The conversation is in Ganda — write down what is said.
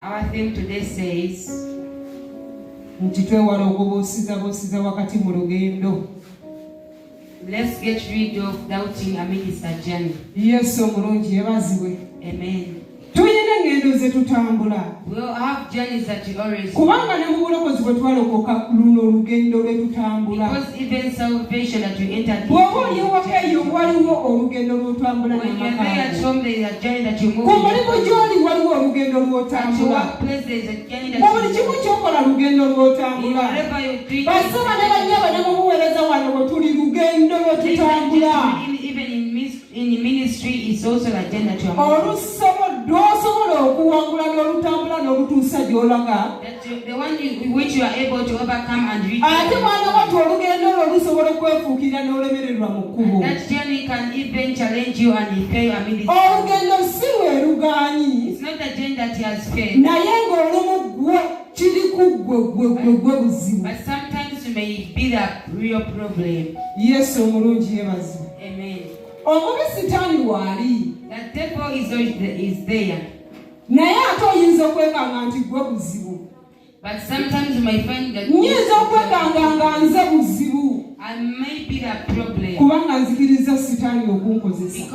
Our theme today says, TWEWALE OKUBUSIZABUSIZA WAKATI MULUGENDO. Let's get rid of doubting amidst our journey. Yes, omulungi yebazibwe. Amen. Tuyina ngendo ze tutambula. We'll have journeys that we always kubanga ne mu bulokozi bwe twalokoka luno olugendo lwe tutambula. Because even salvation that we entered bw'oba oli ewaka eyo waliwo olugendo lw'otambula when you're there at home, there is a journey that you move. ku mulimu gy'oli waliwo olugendo lw'otambula. Place there is a journey that mu buli kimu ky'okola lugendo lw'otambula. whatever you do, basaba ne banyaba ne mubuweereza wano bwe tuli lugendo lwe tutambula. even in ministry is also a journey that you are moving. olusomo lw'osobola okuwangula n'olutambula n'olutuusa gy'olaga. The one in which you are able to overcome and reach. ate mwana wattu olugendo olwo lusobola okwefuukirira n'olemererwa mu kkubo. That journey can even challenge you and impair you amidst. olugendo si lwe lugaanyi. It's not the journey that he has failed. naye ng'olumu gwe kiri ku gwe buzibu. But sometimes you may be the real problem. yesu omulungi yebazibu. Amen. omubi sitaani waali. The devil is there. naye ate oyinza okwekanga nti gwe buzibu. But sometimes you may find that nyinza okwekanga nga nze buzibu. I may be the problem. kubanga nzikiriza sitaani okunkozesa.